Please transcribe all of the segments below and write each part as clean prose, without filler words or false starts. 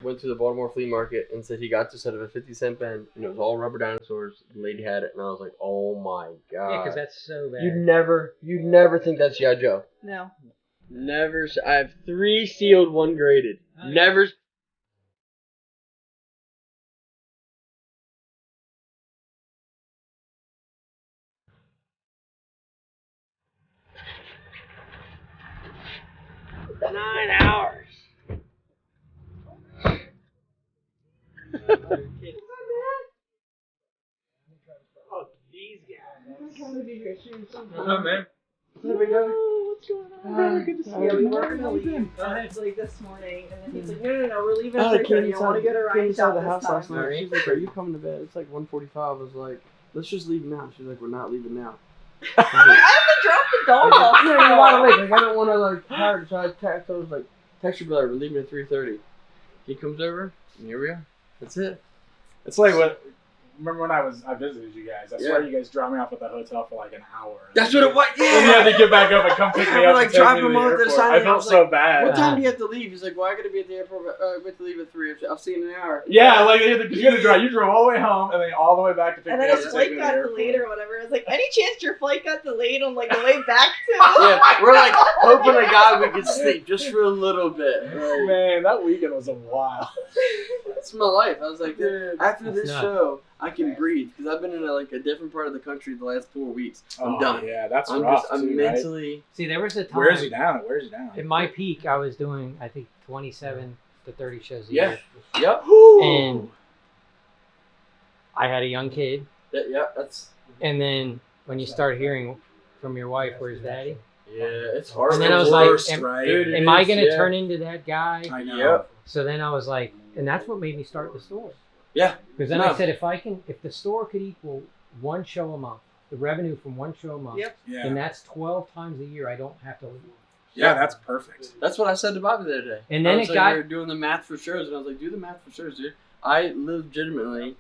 went to the Baltimore flea market and said he got this out of a 50-cent bin, and it was all rubber dinosaurs. The lady had it, and I was like, "Oh my god!" Yeah, because that's so bad. You'd never think that's G.I. Joe. No. Never. I have 3 sealed, 1 graded. Never. Nine hours. Oh, these guys. What's up, man? What's going on? Good to see you. We were going to leave like this morning, and then he's like, no, we're leaving at 3:30. I want to go to Ryan's shop the this house time. last night. She's like, "Are you coming to bed?" It's like 1:45. I was like, "Let's just leave now." She's like, "We're not leaving now." I have to drop the dog off. You want to wait? Like, I don't want to like hard. So I text. I was like, "Text your brother. We're leaving at 3:30." He comes over, and here we are. That's it. It's like what. Remember when I visited you guys? I swear you guys dropped me off at the hotel for like an hour. That's what it was. And you had to get back up and come pick me up. Like and take dropping me him to off the at the airport. side. I felt so bad. What time do you have to leave? He's like, "Well, I got to be at the airport. We have to leave at 3. I'll see you in an hour." Yeah, like you had to drive. You drove all the way home and then all the way back to pick And me then up. his flight got delayed or whatever. I was like, any chance your flight got delayed on like the way back to? Yeah, we're like hoping to God we could sleep just for a little bit. Like, Man, that weekend was a while. that's my life. I was like, after this nuts. show, I can breathe because I've been in like a different part of the country the last 4 weeks. I'm done. Yeah, that's I'm rough. I'm too, mentally. See, there was a time. Right? Wears you down. It wears you down. At my peak, I was doing, I think, 27 to 30 shows a Yeah. year. Yep. And I had a young kid. Yeah, that's. And then when you start hearing from your wife, "Where's daddy?" Yeah, it's hard. And then I was like, Worst, am- right? Dude, Am I is, going to yeah. turn into that guy? I know. Yep. So then I was like, and that's what made me start the store. Yeah. Because then No. I said, if the store could equal 1 show a month, the revenue from 1 show a month, Yep. Yeah. then that's 12 times a year I don't have to leave. Yeah, that's perfect. That's what I said to Bobby the other day. And then I was it like, got- we were doing the math for shows, and I was like, "Do the math for shows, dude." I legitimately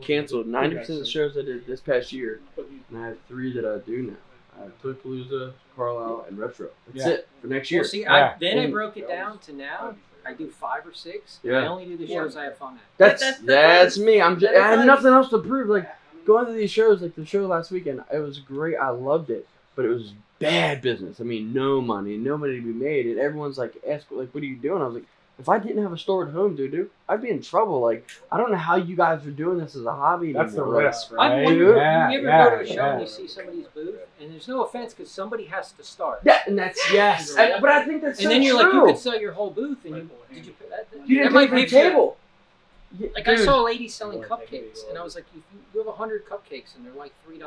canceled 90% of the shows I did this past year, and I have 3 that I do now. I have Palooza, Carlisle, and Retro. That's Yeah. it for next year. Well, see, Yeah. I broke it down to now. I do 5 or 6. Yeah. I only do the shows I have fun at. That's me. I had fun. nothing else to prove. Like going to these shows, like the show last weekend, it was great. I loved it, but it was bad business. I mean, no money, no money to be made, and everyone's like, "What are you doing?" I was like, "If I didn't have a store at home, dude, I'd be in trouble. Like, I don't know how you guys are doing this as a hobby That's the anymore." risk, I right? wonder, Yeah, you ever yeah, go to a show yeah. and you see somebody's booth, and there's no offense because somebody has to start. Yeah, and that's yes. But I think that's And so then you're true. like, you could sell your whole booth, and did you put that? You didn't that might pay be for the table. Like Dude. I saw a lady selling cupcakes, and I was like, you have 100 cupcakes, and they're like $3.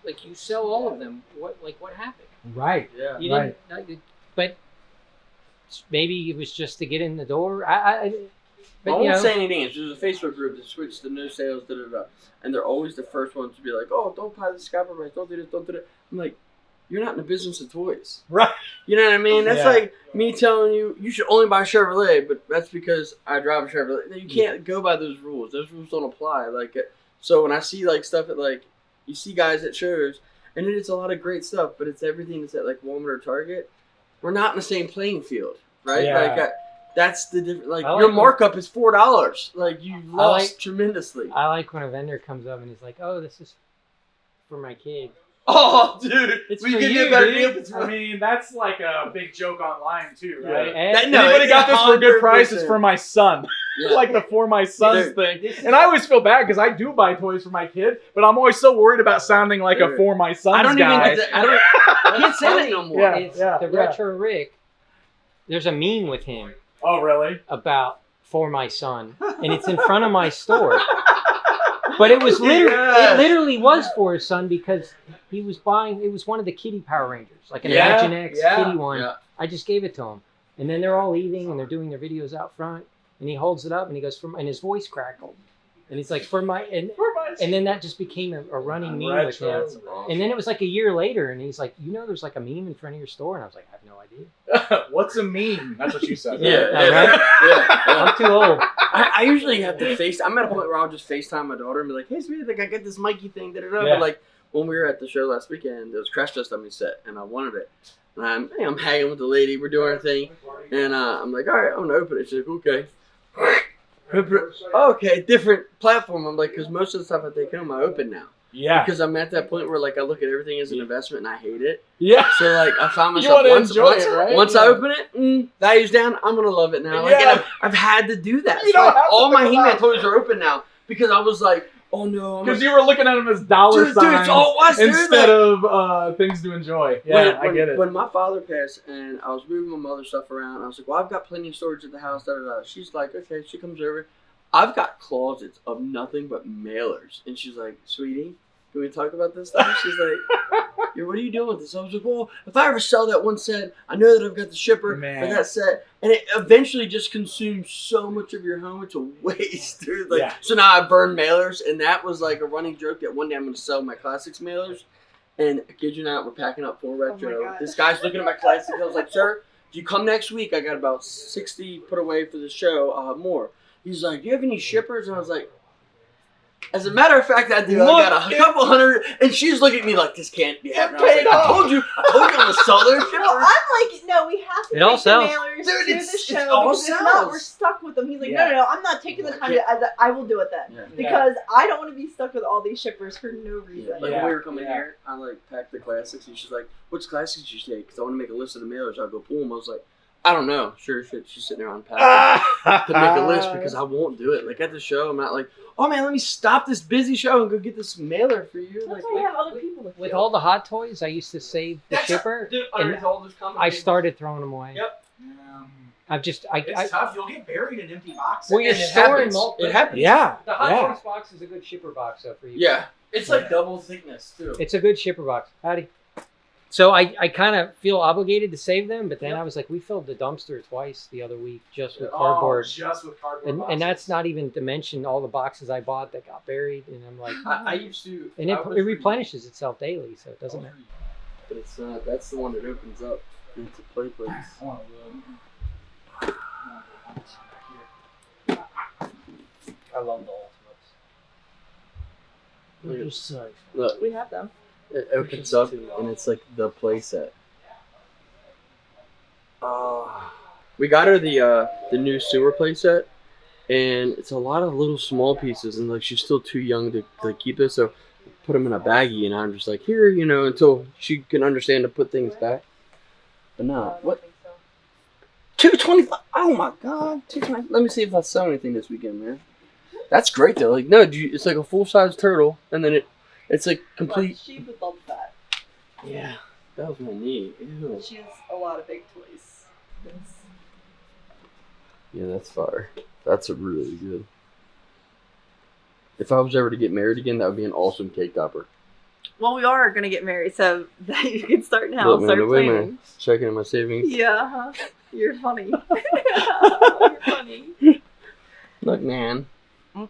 Like you sell all of them. What happened? Right. Yeah. You didn't. But maybe it was just to get in the door. I But won't you know, say anything. There's a Facebook group that switched to no sales, and they're always the first ones to be like, "Oh, don't buy the scalper price, don't do this, don't do that." I'm like, "You're not in the business of toys." Right. You know what I mean? That's Yeah. like me telling you should only buy Chevrolet, but that's because I drive a Chevrolet. You can't go by those rules. Those rules don't apply. Like, so when I see like stuff at like, you see guys at shows, and it's a lot of great stuff, but it's everything that's at like Walmart or Target. We're not in the same playing field, right? Yeah. Like, that's the difference. Like, I like your when- markup is $4. Like, you lost like- tremendously. I like when a vendor comes up and he's like, "Oh, this is for my kid." Oh, dude, It's we for could you, get better dude. deal if it's I mean, that's like a big joke online too, right? And- Anybody got this for a good price? It's 100%. for my son. Yeah. Like the for my sons Dude, thing. And I always feel bad because I do buy toys for my kid, but I'm always so worried about sounding like a Dude. for my sons I don't guy. even get I can't say that no more. Yeah. It's the yeah. retro Rick. There's a meme with him Oh, really? about for my son, and it's in front of my store. But it was literally was for his son because he was buying. It was one of the Kitty Power Rangers, like an Yeah, Imagine X yeah, Kitty one. yeah. I just gave it to him, and then they're all leaving and they're doing their videos out front, and he holds it up and he goes and his voice crackled, and he's like for my and then that just became a running meme with him. And then it was like a year later, and he's like, there's like a meme in front of your store, and I was like, I have no idea. What's a meme? That's what you said. Yeah, Right? yeah. I'm too old. I usually have to I'm at a point where I'll just FaceTime my daughter and be like, "Hey, sweetie, like I got this Mikey thing, da da da." Yeah. But like when we were at the show last weekend, there was Crash Test Dummy set, and I wanted it. And I'm hanging with the lady. We're doing our thing. And I'm like, all right, I'm going to open it. She's like, okay. Okay, different platform. I'm like, because most of the stuff I take home, I open now. Yeah. Because I'm at that point where like I look at everything as an investment and I hate it. Yeah. So like I found You myself wanna enjoy it, right? once I open it, value's down. I'm gonna love it now. Like Yeah. and I've had to do that. You So, don't like, have to all my think He-Man about toys are open now because I was like, oh no. Because you were looking at them as dollar Dude, signs it's all was, dude, instead like- of things to enjoy. Yeah, I get it. When my father passed and I was moving my mother's stuff around, I was like, well, I've got plenty of storage at the house. Da, da, da. She's like, okay. She comes over. I've got closets of nothing but mailers. And she's like, sweetie, can we talk about this stuff? She's like, yeah, what are you doing with this? I was like, well, if I ever sell that one set, I know that I've got the shipper for that set. And it eventually just consumes so much of your home. It's a waste, dude. Like, Yeah. So now I burn mailers. And that was like a running joke that one day I'm going to sell my classics mailers. And I kid you not, we're packing up 4 retro. God. This guy's looking at my classics. I was like, sir, if you come next week, I got about 60 put away for the show. I'll have more. He's like, do you have any shippers? And I was like, as a matter of fact, I do. I got a couple hundred. And she's looking at me like, this can't be happening. I was like, I told you I'm going to sell their shippers. No, I'm like, no, we have to It all take the sells. mailers Dude, to it's- the it show all because if sells. not, we're stuck with them. He's like, Yeah. no, I'm not taking the time to. I will do it then Yeah. because I don't want to be stuck with all these shippers for no reason. Like Yeah. when we were coming Yeah. here, I like packed the classics, and she's like, "What's classics you take?" Because I want to make a list of the mailers. I'll go pull them. I was like, "I don't know." Sure, shit. She's sitting there unpacking to make a list because I won't do it. Like at the show, I'm not like, "Oh man, let me stop this busy show and go get this mailer for you." That's Like, why we have other people with With you. all the hot toys, I used to save the shipper, dude, and underneath all this I started throwing them away. Yep. I've just, It's tough. You'll get buried in empty boxes. Well, you're It storing happens. multiple. It happens. Yeah. The hot Yeah. toys box is a good shipper box, though, for you. Yeah, it's like double thickness too. It's a good shipper box. Howdy. So I kind of feel obligated to save them, but then I was like, we filled the dumpster twice the other week just with cardboard. Oh, just with cardboard. And that's not even to mention all the boxes I bought that got buried. And I'm like, I used to, and it replenishes itself daily, so it doesn't matter. but it's not. That's the one that opens up into play place. I want to I love the Ultimates. Look, We have them. it opens up and it's like the playset. We got her the new sewer playset, and it's a lot of little small pieces, and like she's still too young to keep it, so put them in a baggie, and I'm just like, here, you know, until she can understand to put things back. But no, what? 225. Oh my god, 225. Let me see if I sell anything this weekend, man. That's great though. Like no, it's like a full size turtle, and then it's like complete. She would love that. Yeah, that was my knee. Ew. She has a lot of big toys. Yeah, that's fire. That's a really good. If I was ever to get married again, that would be an awesome cake topper. Well, we are gonna get married, so you can start now. Look, man, Start the way, planning. man. Checking in my savings. Yeah, you're funny. You're funny. Look, man. I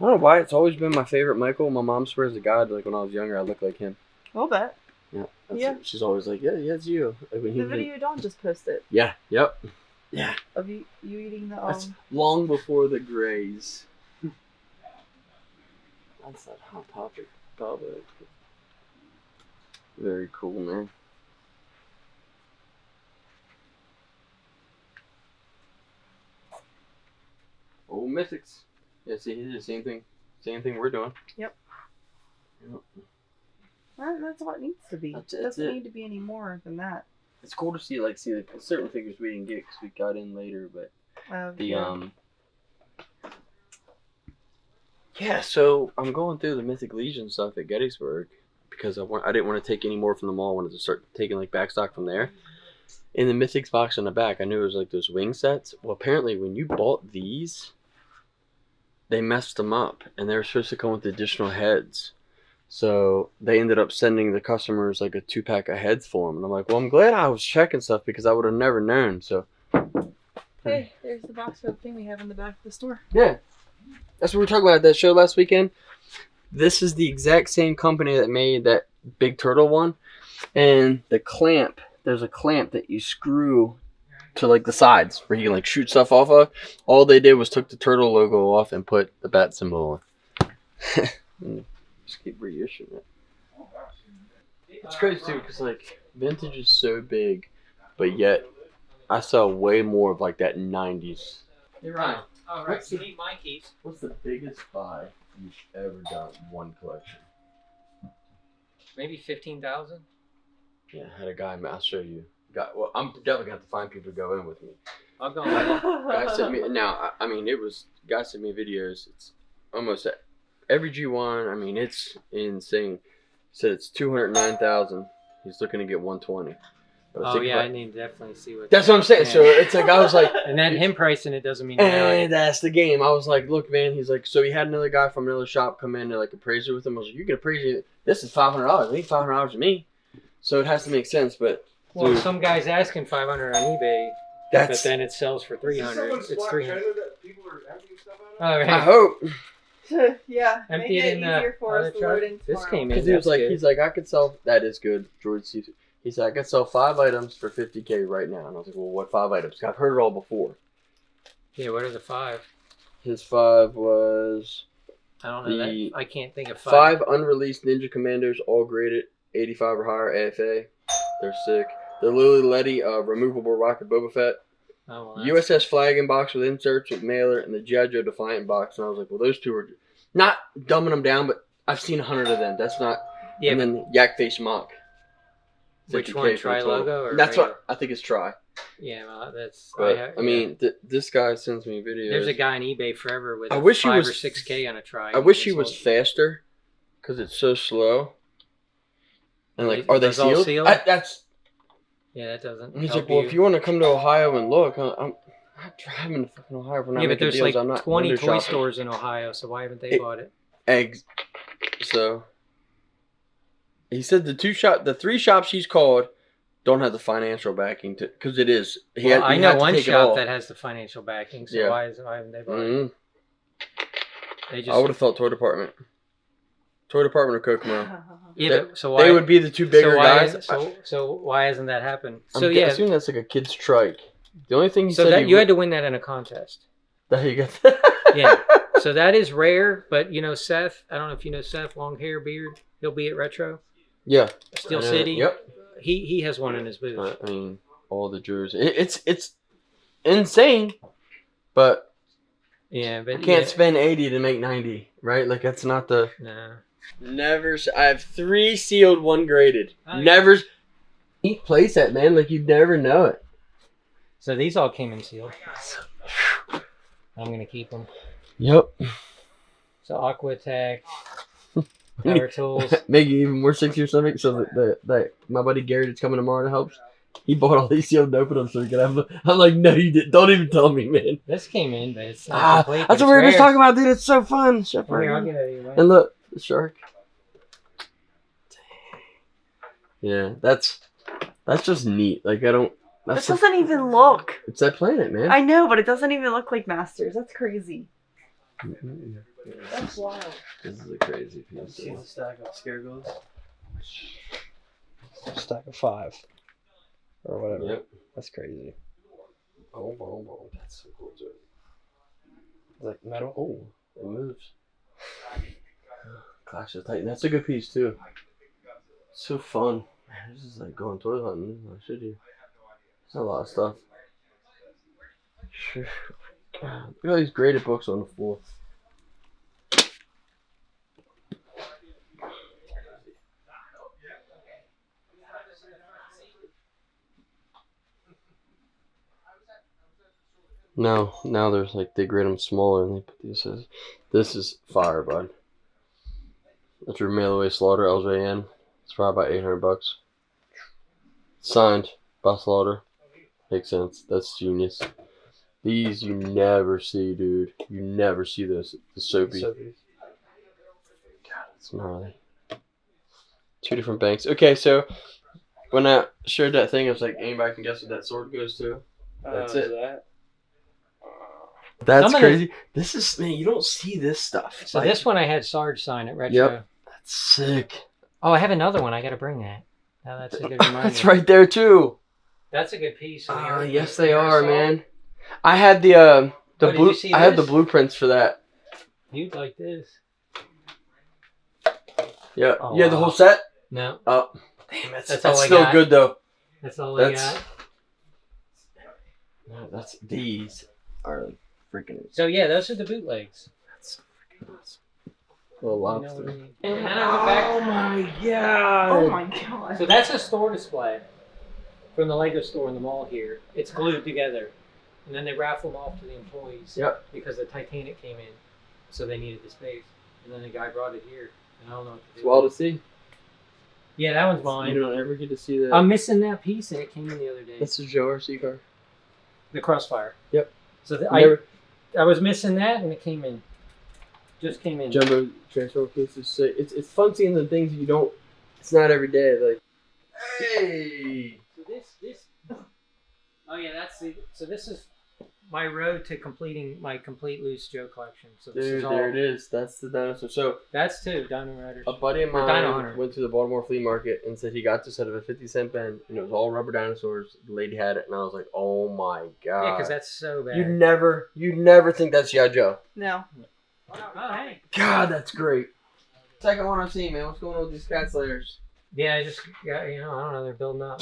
don't know why it's always been my favorite Michael. My mom swears to God, like when I was younger, I looked like him. I'll bet. Yeah. Yeah. She's always like, yeah, it's you. Like when he The was like- video Dawn just posted Yeah. Yep. Yeah. of you eating the That's long before the Grays. That's that hot topic. Very cool, man. Oh, Mythics. Yeah, see, he did the same thing. Same thing we're doing. Yep. Yep. Well, that's what it needs to be. That's It it, doesn't that's it. need to be any more than that. It's cool to see, like, certain figures we didn't get because we got in later, but the yeah. So I'm going through the Mythic Legion stuff at Gettysburg because I didn't want to take any more from the mall. I wanted to start taking like back stock from there. In the Mythics box on the back, I knew it was like those wing sets. Well, apparently when you bought these, they messed them up, and they were supposed to come with additional heads. So they ended up sending the customers like a 2-pack of heads for them. And I'm like, well, I'm glad I was checking stuff because I would have never known. So Hey, there's the box of thing we have in the back of the store. yeah, that's what we were talking about at that show last weekend. This is the exact same company that made that big turtle one. And the clamp, there's a clamp that you screw to like the sides where you can like shoot stuff off of. All they did was took the turtle logo off and put the bat symbol on. Just keep reissuing it. It's crazy too, because like vintage is so big, but yet I saw way more of like that '90s. Hey Ryan, all right, you need my keys. What's the biggest buy you've ever done in one collection? Maybe 15,000. Yeah, I had a guy. I'll show you. Well, I'm definitely gonna have to find people to go in with me. I'll go on. Guy sent me now. I mean, guy sent me videos. It's almost every G1. I mean, it's insane. Said it's 209,000. He's looking to get 120. Oh yeah, I need to definitely see what. That's what I'm saying. So it's like I was like, and then him pricing it doesn't mean. And that's the game. I was like, look, man. He's like, so he had another guy from another shop come in to like appraise it with him. I was like, you can appraise it. This is $500. It ain't $500 to me. So it has to make sense. But well, dude, some guy's asking 500 on eBay. But then it sells for 300. It's 300. That people are emptying stuff out of? Oh, right. I hope. Yeah, Empty make it it in easier for us to load in This tomorrow. came in. Because he was like, good. he's like, I could sell. That is good, George. He said I could sell 5 items for $50K right now, and I was like, well, what 5 items? I've heard it all before. Yeah, what are the 5? His 5 was. I don't know that. I can't think of 5. 5 unreleased Ninja Commandos, all graded 85 or higher AFA. They're sick. The Lily Letty removable rocket Boba Fett. Oh, well, USS Flagon box with inserts with mailer, and the G.I. Joe Defiant box. And I was like, well, those 2 are not dumbing them down, but I've seen 100 of them. That's not. Yeah. And then Yak Face Mock. Which one? Tri logo or? That's regular? what I think it's Tri. Yeah, well, that's. But I mean, this guy sends me videos. There's a guy on eBay forever with I wish 5 he was, or 6K on a Tri. I wish he was faster, because it's so slow. And like, are they sealed? That's. Yeah, that doesn't. He's like, well, if you want to come to Ohio and look, I'm not driving to fucking Ohio for not making but there's deals. like I'm not 20 window toy shopping. stores in Ohio, so why haven't they bought it? Eggs. So he said the 3 shops he's called don't have the financial backing to, because it is. I know one shop that has the financial backing, so Yeah. why haven't they bought it? They just. I would have thought toy department or Kokomo. Yeah, so why they would be the 2 bigger guys. So why hasn't that happened? I'm So yeah, assuming that's like a kid's trike. The only thing he so said that you had to win that in a contest. That you get that. Yeah. So that is rare, but you know Seth. I don't know if you know Seth, long hair, beard. He'll be at Retro. Yeah. Steel City. Yep. He has one in his booth. I mean, all the jerseys. It's insane, but yeah, but you can't spend 80 to make 90, right? Like that's not the. No. Never. I have 3 sealed, 1 graded. Oh, Never. Neat playset, man. Like you'd never know it. So these all came in sealed. I'm gonna keep them. Yep. So Aqua Attack, Power Tools. Make it even more 60 or something. So that my buddy Gary that's coming tomorrow to help. He bought all these sealed and opened them so he could have them. I'm like, no, you didn't. Don't even tell me, man. This came in, but it's not complete. That's what we were just talking about, dude. It's so fun. Here, I'll get it, man. And look, the shark. Yeah, that's just neat. Like I don't. This doesn't even look. It's that planet, man. I know, but it doesn't even look like Masters. That's crazy. That's wild. This is a crazy piece. See the stack of Scaregulls? Stack of 5. Or whatever. Yep. That's crazy. Oh, that's so cool too. It's like metal. Oh, it moves. Clash of Titan. That's a good piece too. So fun. Man, this is like going toy hunting. I should you? There's a lot of stuff. Sure. God, look at all these graded books on the floor. No, now there's like they grade them smaller and they put these as. This is fire, bud. That's your mail away slaughter LJN. It's probably about $800. Signed by Slaughter. Makes sense. That's genius. These you never see, dude. You never see this. The soapy. God, it's gnarly. 2 different banks. Okay, so when I shared that thing, I was like, anybody can guess what that sword goes to? That's it. That's crazy. This is, man, you don't see this stuff. So this one I had Sarge sign at Retro. Yep. That's sick. Oh, I have another one. I got to bring that. Now that's a good reminder. That's right there too. That's a good piece. Yes, they are, man. I had the blue. I had the blueprints for that. You'd like this. Yeah. Oh, You had the whole set? No. Oh. Damn, That's all I still got. good though. That's all I That's- got. No, these are freaking. So yeah, those are the bootlegs. That's freaking awesome. Little You know lobster. what I mean? And then I went back. Oh my god! Oh my god. So that's a store display from the Lego store in the mall here. It's glued together, and then they raffle them off to the employees. Yep. Because the Titanic came in, so they needed the space, and then the guy brought it here. And I don't know what to do. It's wild to see. Yeah, that one's mine. You don't ever get to see that. I'm missing that piece, and it came in the other day. That's the Joe RC car. The Crossfire. Yep. So Never- I was missing that, and it came in. Just came in. Jumbo transfer cases. So it's fun seeing the things you don't. It's not every day. Like, hey. So this. Oh yeah, that's the. So this is my road to completing my complete Loose Joe collection. So this Dude, is all. there it is. That's the dinosaur. So That's two Dino Riders. a buddy of Or Dino mine Hunter. went to the Baltimore flea market and said he got this out of a 50-cent bin, and it was all rubber dinosaurs. The lady had it, and I was like, "Oh my god!" Yeah, because that's so bad. you'd never think that's G.I. Joe. No. Oh hey. God, that's great. Second one I've seen, man. What's going on with these cat slayers? Yeah, I just got, I don't know, they're building up.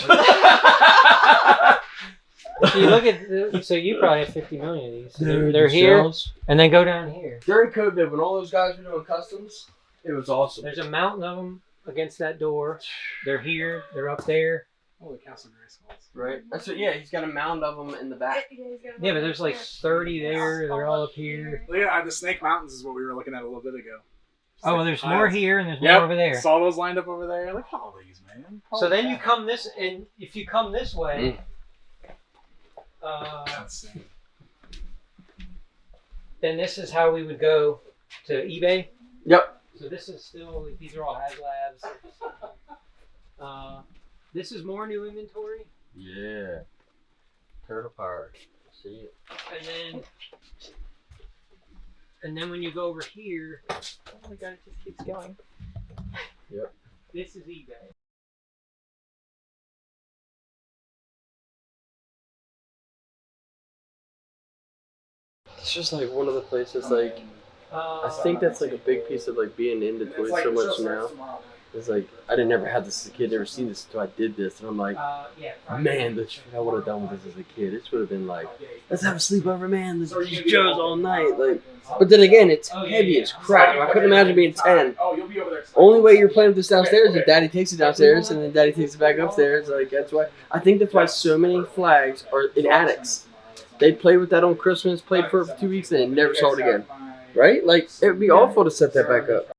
So you look at, so you probably have 50 million of these. So Dude, they're the here, shells. and then go down here. During COVID, when all those guys were doing customs, it was awesome. There's a mountain of them against that door. They're here, they're up there. Holy Castle Grayskulls. Right? That's what. Yeah, he's got a mound of them in the back. Yeah, but there's like 30 there, they're all up here. Look at the Snake Mountains is what we were looking at a little bit ago. Oh, well, there's more here, and there's Yep. more over there. Saw those lined up over there. Look at all these, man. So then you come this, and if you come this way, Insane. then this is how we would go to eBay. Yep. So this is still, these are all HasLabs. This is more new inventory. Yeah. Turtle power. See it. And then when you go over here, Oh my god, it just keeps going. this is eBay. It's just like one of the places. Like I think that's like a big piece of like being into toys so much now. It's like I didn't ever have this as a kid, never seen this until I did this, and I'm like, man, the shit I would have done with this as a kid. This would have been like, let's have a sleepover, man. This is Joe's all night, like. But then again, it's heavy as crap. I couldn't imagine being 10. Oh, you'll be over there. Only way you're playing with this downstairs is Daddy takes it downstairs, and then Daddy takes it back upstairs. Like that's why I think that's why so many flags are in attics. They played with that on Christmas, played for it for 2 weeks, and then never saw it again. Right? Like it would be awful to set that back up.